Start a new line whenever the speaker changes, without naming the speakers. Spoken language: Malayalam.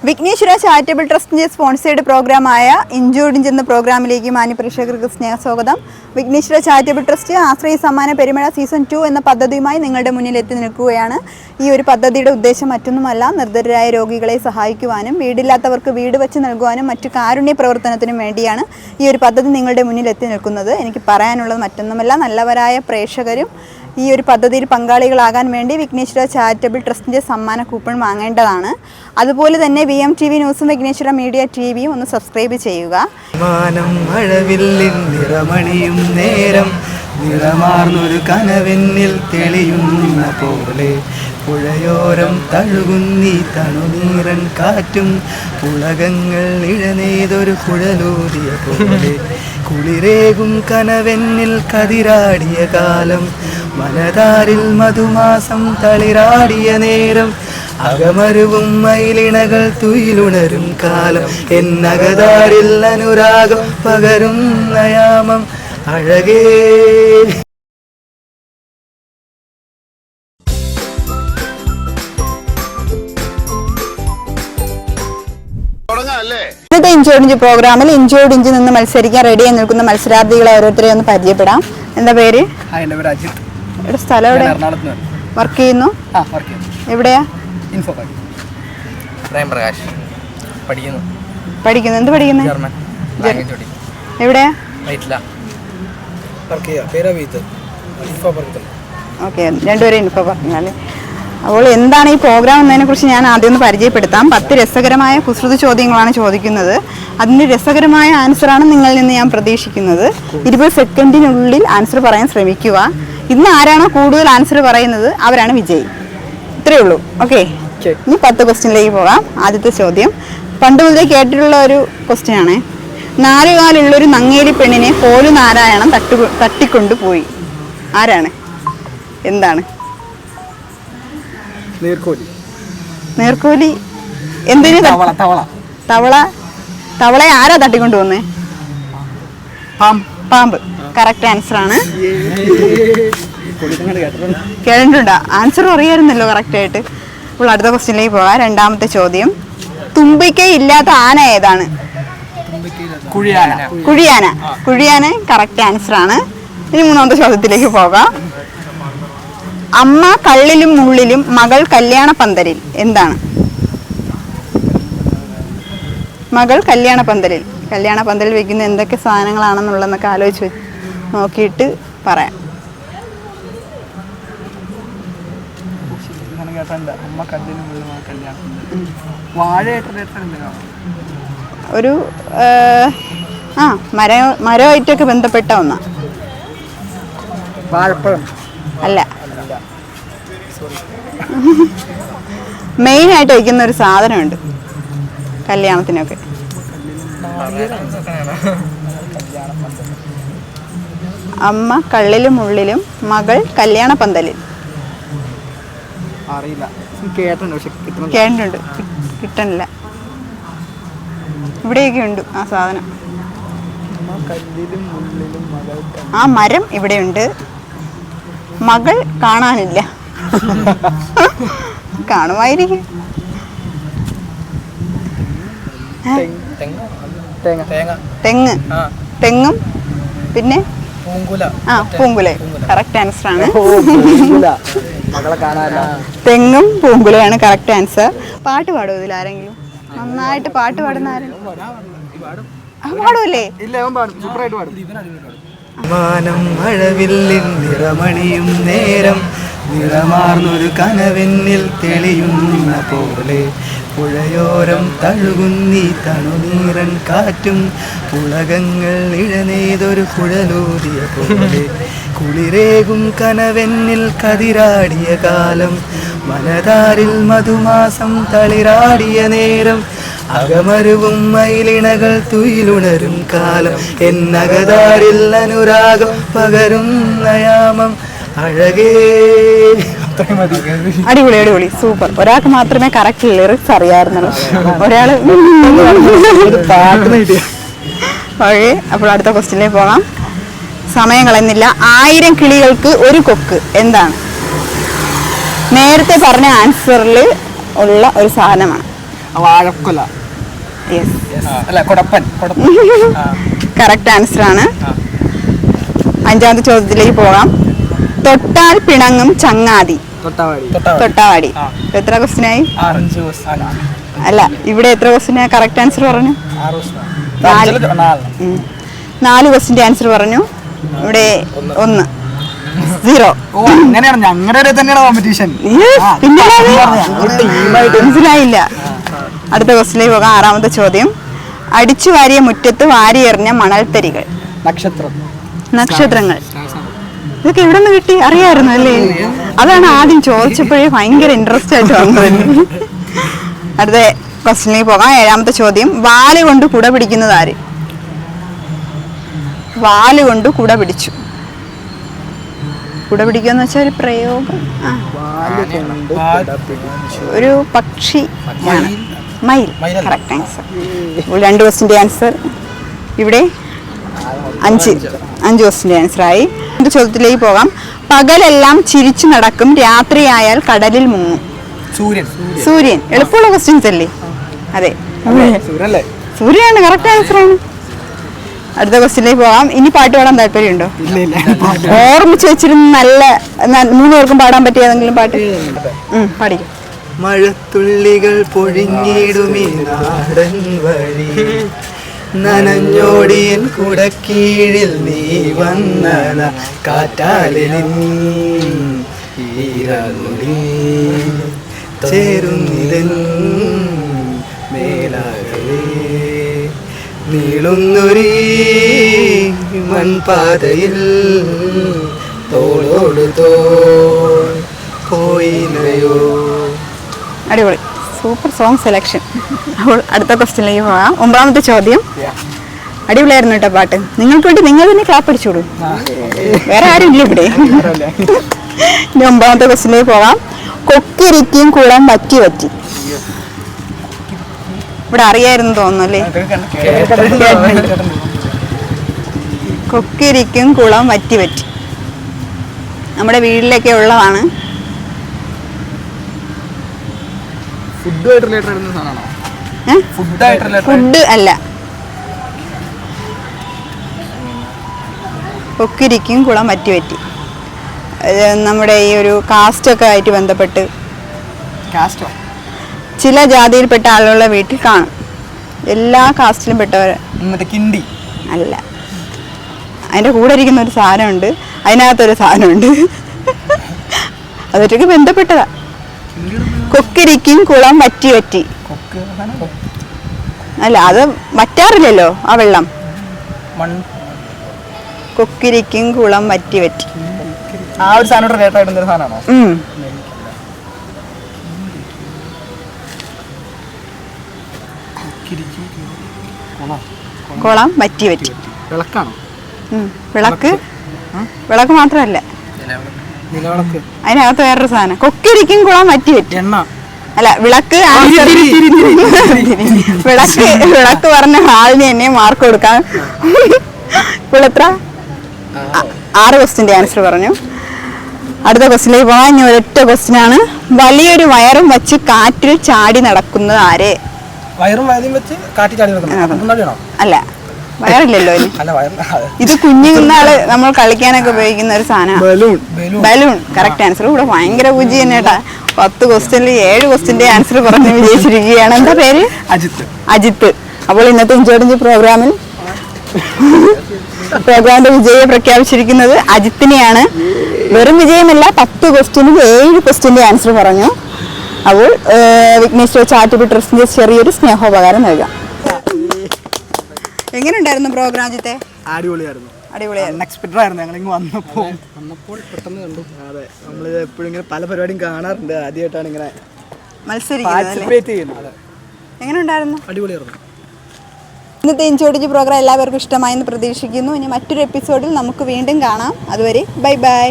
വിഘ്നേശ്വര ചാരിറ്റബിൾ ട്രസ്റ്റിന്റെ സ്പോൺസേഡ് പ്രോഗ്രാമായ ഇഞ്ചോടിഞ്ച് എന്ന പ്രോഗ്രാമിലേക്ക് മാന്യപ്രേക്ഷകർക്ക് സ്നേഹസ്വാഗതം. വിഘ്നേശ്വര ചാരിറ്റബിൾ ട്രസ്റ്റ് ആശ്രയ സമ്മാന പെരുമഴ സീസൺ 2 എന്ന പദ്ധതിയുമായി നിങ്ങളുടെ മുന്നിൽ എത്തി നിൽക്കുകയാണ്. ഈ ഒരു പദ്ധതിയുടെ ഉദ്ദേശം മറ്റൊന്നുമല്ല, നിർദ്ധരായ രോഗികളെ സഹായിക്കുവാനും വീടില്ലാത്തവർക്ക് വീട് വെച്ച് നൽകുവാനും മറ്റു കാരുണ്യ പ്രവർത്തനത്തിനും വേണ്ടിയാണ് ഈ ഒരു പദ്ധതി നിങ്ങളുടെ മുന്നിൽ എത്തി നിൽക്കുന്നത്. എനിക്ക് പറയാനുള്ളത് മറ്റൊന്നുമല്ല, നല്ലവരായ പ്രേക്ഷകരും ഈ ഒരു പദ്ധതിയിൽ പങ്കാളികളാകാൻ വേണ്ടി വിഘ്നേശ്വര ചാരിറ്റബിൾ ട്രസ്റ്റിൻ്റെ സമ്മാന കൂപ്പൺ വാങ്ങേണ്ടതാണ്. അതുപോലെ തന്നെ VMTV ന്യൂസും വിഘ്നേശ്വര മീഡിയ TVയും ഒന്ന് സബ്സ്ക്രൈബ് ചെയ്യുക.
നിറമണിയും നേരം നിറമാർന്നൊരു കനവെന്നിൽ തെളിയുന്ന പോലെ പുഴയോരം തഴുകുന്നീ തണുനീരൻ കാറ്റും പുളകങ്ങൾ ഇഴനെയ്തൊരു കുഴലൂതിയ പോലെ കുളിരേകും കനവെന്നിൽ കതിരാടിയ കാലം മനതാരിൽ മധുമാസം തളിരാടിയ നേരം അകമരുവും മയിലിണകൾ തുയിലുണരും കാലം എന്നകതാരിൽ അനുരാഗം പകരും നയാമം അഴകേ.
ഇന്നത്തെ ഇഞ്ചോടിഞ്ച് പ്രോഗ്രാമിൽ ഇഞ്ചോടിഞ്ച് നിന്ന് മത്സരിക്കാൻ റെഡിയായി നിൽക്കുന്ന മത്സരാർത്ഥികളെ ഓരോരുത്തരെയും ഒന്ന് പരിചയപ്പെടാം. എന്താ പേര്? ഇവിടെ സ്ഥലം എവിടെ? വർക്ക് ചെയ്യുന്നു? എവിടെയാ? പഠിക്കുന്നു. എന്ത് പഠിക്കുന്നു? എവിടെയാ? ഓക്കെ, രണ്ടുപേരും ഇൻഫോ പറഞ്ഞാല്. അപ്പോൾ എന്താണ് ഈ പ്രോഗ്രാം എന്നതിനെ കുറിച്ച് ഞാൻ ആദ്യം ഒന്ന് പരിചയപ്പെടുത്താം. 10 രസകരമായ കുസൃതി ചോദ്യങ്ങളാണ് ചോദിക്കുന്നത്. അതിൻ്റെ രസകരമായ ആൻസറാണ് നിങ്ങളിൽ നിന്ന് ഞാൻ പ്രതീക്ഷിക്കുന്നത്. 20 സെക്കൻഡിനുള്ളിൽ ആൻസർ പറയാൻ ശ്രമിക്കുക. ഇന്ന് ആരാണോ കൂടുതൽ ആൻസർ പറയുന്നത് അവരാണ് വിജയി. ഇത്രയേ ഉള്ളൂ. ഓക്കെ, ഇനി 10 ക്വസ്റ്റ്യനിലേക്ക് പോകാം. ആദ്യത്തെ ചോദ്യം പണ്ട് മുതലേ കേട്ടിട്ടുള്ള ഒരു ക്വസ്റ്റ്യൻ ആണ്. 4 കാലുള്ളൊരു നങ്ങേലി പെണ്ണിനെ പോലു നാരായണൻ തട്ടിക്കൊണ്ടുപോയി. ആരാണ്? എന്താണ്? നീർക്കോലി. എന്തിനു? തവളയെ ആരാ തട്ടിക്കൊണ്ടുപോന്നേ? പാമ്പ്. കറക്റ്റ് ആൻസർ ആണ്. കേട്ടിട്ടുണ്ടോ? ആൻസർ അറിയായിരുന്നല്ലോ കറക്റ്റ് ആയിട്ട്. അപ്പോൾ അടുത്ത ക്വസ്റ്റ്യനിലേക്ക് പോകാം. രണ്ടാമത്തെ ചോദ്യം തുമ്പിക്കൈ ഇല്ലാത്ത ആന ഏതാണ്? കുഴിയാന. കറക്റ്റ് ആൻസർ ആണ്. ഇനി മൂന്നാമത്തെ ചോദ്യത്തിലേക്ക് പോകാം. അമ്മ കള്ളിലും മുള്ളിലും മകൾ കല്യാണ പന്തലിൽ. എന്താണ്? മകൾ കല്യാണ പന്തലിൽ വെക്കുന്ന എന്തൊക്കെ സാധനങ്ങളാണെന്നുള്ളതൊക്കെ ആലോചിച്ച് നോക്കിയിട്ട് പറയാം. ഒരു മരമായിട്ടൊക്കെ ബന്ധപ്പെട്ട ഒന്നാ. അല്ല, മെയിനായിട്ട് വയ്ക്കുന്ന ഒരു സാധനമുണ്ട് കല്യാണത്തിനൊക്കെ. അമ്മ കള്ളിലും ഉള്ളിലും മകൾ കല്യാണ പന്തലിൽ. കേട്ടിട്ടുണ്ട്, കിട്ടണില്ല. ഇവിടെയൊക്കെ ഉണ്ട് ആ സാധനം. ആ മരം ഇവിടെയുണ്ട്, മകൾ കാണാനില്ല. കാണുമായിരിക്കും. തെങ്ങും പിന്നെ പൂങ്കുല. കറക്റ്റ് ആൻസർ ആണ്. തെങ്ങും പൂങ്കുലയാണ് കറക്റ്റ് ആൻസർ. പാട്ട് പാടുമോ ഇതിൽ ആരെങ്കിലും? നന്നായിട്ട് പാട്ട് പാടുന്ന ആരെങ്കിലും പാടൂല്ലേ?
മാനം മഴവില്ലിൻ നിറമണിയും നേരം നിറമാർന്നൊരു കനവെന്നിൽ തെളിയുന്ന പോലെ പുഴയോരം തഴുകുന്നീ തണുനീരൻ കാറ്റും പുളകങ്ങൾ ഇഴനെയ്തൊരു കുഴലൂതിയ പോലെ കുളിരേകും കനവെന്നിൽ കതിരാടിയ കാലം മനതാരിൽ മധുമാസം തളിരാടിയ നേരം അകമരുവും മയിലിണകൾ തുയിലുണരും കാലം എന്നകതാരിൽ അനുരാഗം പകരും നയാമം അഴകേ.
അടിപൊളി, സൂപ്പർ. ഒരാൾക്ക് മാത്രമേ കറക്റ്റ് ലിറിക്സ് അറിയാറുന്നുള്ളൂ, ഒരാള്. ഓക്കെ, അപ്പോൾ അടുത്ത ക്വസ്റ്റ്യനിലേക്ക് പോകാം. സമയം കളയുന്നില്ല. 1000 കിളികൾക്ക് ഒരു കൊക്ക്. എന്താണ്? നേരത്തെ പറഞ്ഞ ആൻസറിൽ ഉള്ള ഒരു സാധനമാണ്.
വാഴക്കൊല.
യെസ്,
അല്ല കൊടപ്പൻ.
കറക്റ്റ് ആൻസർ ആണ്. അഞ്ചാമത്തെ ചോദ്യത്തിലേക്ക് പോകാം. തൊട്ടാൽ പിണങ്ങും ചങ്ങാതി. തൊട്ടാവാടി. എത്ര ക്വസ്റ്റ്യനായി? അല്ല, ഇവിടെ എത്ര ക്വസ്റ്റ്യൻ കറക്റ്റ് ആൻസർ പറഞ്ഞു? 4 ക്വസ്റ്റ്യൻ്റെ ആൻസർ പറഞ്ഞു. ഇവിടെ 1 0. മനസ്സിലായില്ല. അടുത്ത ക്വസ്റ്റ്യനിലേക്ക് പോകാം. 6ാമത്തെ ചോദ്യം. അടിച്ചു വാരിയ മുറ്റത്ത് വാരിയെറിഞ്ഞ മണൽത്തരികൾ. നക്ഷത്രങ്ങൾ. ഇതൊക്കെ എവിടെ നിന്ന് കിട്ടി? അറിയാമായിരുന്നു അല്ലേ? അതാണ് ആദ്യം ചോദിച്ചപ്പോഴേ ഭയങ്കര ഇൻട്രസ്റ്റ് ആയിട്ട് വന്നത്. അടുത്ത ക്വസ്റ്റ്യനിലേക്ക് പോകാം. 7ാമത്തെ ചോദ്യം. വാല് കൊണ്ട് കുട പിടിക്കുന്നത് ആര്? വാല് കൊണ്ട് കുട പിടിച്ചു. കുട പിടിക്കുകയെന്ന് വെച്ചാൽ ഒരു പ്രയോഗം. ഒരു പക്ഷി. മയിൽ. Correct answer. 2 ക്വസ്റ്റ്യൻ്റെ ആൻസർ. ഇവിടെ 5 ക്വസ്റ്റ്യൻ്റെ ആൻസറായി. ചോദ്യത്തിലേക്ക് പോകാം. പകലെല്ലാം ചിരിച്ചു നടക്കും, രാത്രിയായാൽ കടലിൽ മുങ്ങും. സൂര്യൻ. എളുപ്പമുള്ള ക്വസ്റ്റ്യൻസ് അല്ലേ? അതെ, സൂര്യനാണ്. കറക്റ്റ് ആൻസറാണ്. അടുത്ത ക്വസ്റ്റ്യനിലേക്ക് പോകാം. ഇനി പാട്ട് പാടാൻ താല്പര്യമുണ്ടോ? ഓർമ്മിച്ച് വെച്ചിരുന്ന നല്ല 3 പേർക്കും പാടാൻ പറ്റിയ ഏതെങ്കിലും പാട്ട് പാടിക്കും.
മഴത്തുള്ളികൾ പൊഴിഞ്ഞിടുമീ നാടൻ വഴി, നനഞ്ഞോടിയൻ കുടക്കീഴിൽ നീ വന്നത കാറ്റാലിൻ ഈരമുടി ചേരുന്നിതൻ മേലാകലേ നീളുന്നൊരീ മൺപാതയിൽ തോളോട് തോൾ പോയില്ലയോ.
അടിപൊളി, സൂപ്പർ സോങ് സെലക്ഷൻ. അപ്പോൾ അടുത്ത ക്വസ്റ്റ്യനിലേക്ക് പോകാം. 9ാമത്തെ ചോദ്യം. അടിപൊളിയായിരുന്നു കേട്ടോ പാട്ട്. നിങ്ങൾക്ക് വേണ്ടി നിങ്ങൾ തന്നെ ക്ലാപ്പ് അടിച്ചോളൂ, വേറെ ആരും ഇല്ല ഇവിടെ. ഇനി 9ാമത്തെ ക്വസ്റ്റ്യനിലേക്ക് പോകാം. കൊക്കിരിക്കും കുളം വറ്റി വറ്റി. ഇവിടെ അറിയായിരുന്നു തോന്നുന്നു അല്ലേ? കൊക്കിരിക്കും കുളം വറ്റി വറ്റി. നമ്മുടെ വീട്ടിലൊക്കെ ഉള്ളതാണ്. ഫുഡ് അല്ല. കൊക്കിരിക്കും കുളം വറ്റി വറ്റി. നമ്മുടെ ഈ ഒരു കാസ്റ്റൊക്കെ ആയിട്ട് ബന്ധപ്പെട്ട് ചില ജാതിയിൽപ്പെട്ട ആളുകളുടെ വീട്ടിൽ കാണും. എല്ലാ കാസ്റ്റിലും പെട്ടവർ അല്ല. അതിൻ്റെ കൂടെ ഇരിക്കുന്ന ഒരു സാധനമുണ്ട്, അതിനകത്തൊരു സാധനമുണ്ട്, അതൊക്കെ ബന്ധപ്പെട്ടതാ. കൊക്കിരിക്കും കുളം വറ്റി വറ്റി. അല്ല, അത് വറ്റാറില്ലല്ലോ ആ വെള്ളം. കൊക്കിരിക്കും കുളം വറ്റി വറ്റി. കുളം വറ്റി വറ്റി. വിളക്ക്. വിളക്ക് മാത്രമല്ല, അതിനകത്ത് വേറൊരു സാധനം. കൊക്കിരിക്കും കുളം വറ്റി വറ്റി. അല്ല, വിളക്ക്. വിളക്ക് പറഞ്ഞ ആളിന് എന്നെ മാർക്ക് കൊടുക്കാൻ. ഇപ്പോൾ എത്ര? 6 ക്വസ്റ്റ്യൻ്റെ ആൻസർ പറഞ്ഞു. അടുത്ത ക്വസ്റ്റ്യനിലേക്ക് പോകാൻ. ഇനി ഒരൊറ്റ ക്വസ്റ്റ്യനാണ്. വലിയൊരു വയറും വെച്ച് കാറ്റിൽ ചാടി നടക്കുന്നത് ആരെ? അല്ല, വയറില്ലല്ലോ. ഇത് കുഞ്ഞുനാള് നമ്മൾ കളിക്കാനൊക്കെ ഉപയോഗിക്കുന്ന ഒരു സാധനമാണ്. ബലൂൺ. Correct answer. ഇവിടെ ഭയങ്കര പൂജി തന്നെ കേട്ടാ. 10 ക്വസ്റ്റ്യനിൽ 7 ക്വസ്റ്റ്യൻ്റെ ആൻസർ പറഞ്ഞ് വിജയിച്ചിരിക്കുകയാണ്. എന്താ പേര്? അജിത്ത്. അപ്പോൾ ഇന്നത്തെ ഇഞ്ചോടിഞ്ച് പ്രോഗ്രാമിന്റെ വിജയം പ്രഖ്യാപിച്ചിരിക്കുന്നത് അജിത്തിനെയാണ്. വെറും വിജയമല്ല, 10 ക്വസ്റ്റ്യനിൽ 7 ക്വസ്റ്റ്യൻ്റെ ആൻസർ പറഞ്ഞു. അപ്പോൾ വിഘ്നേശ്വര ചാരിറ്റബിൾ ട്രസ്റ്റിന്റെ ചെറിയൊരു സ്നേഹോപകാരം നൽകാം. എങ്ങനെയുണ്ടായിരുന്നു പ്രോഗ്രാം അജിത്തെ?
അടിപൊളിയായിരുന്നു. വന്നപ്പോൾ പെട്ടെന്ന് കണ്ടു. അതെ, നമ്മൾ എപ്പോഴും ഇങ്ങനെ പല പരിപാടിയും കാണാറുണ്ട്, ആദ്യമായിട്ടാണ് ഇങ്ങനെ മത്സരിക്കുന്നത്.
എങ്ങനെയുണ്ടായിരുന്നു?
അടിപൊളിയായിരുന്നു.
ഇന്നത്തെ ഇഞ്ചോടിഞ്ച് പ്രോഗ്രാം എല്ലാവർക്കും ഇഷ്ടമായെന്ന് പ്രതീക്ഷിക്കുന്നു. ഇനി മറ്റൊരു എപ്പിസോഡിൽ നമുക്ക് വീണ്ടും കാണാം. അതുവരെ ബൈ ബൈ.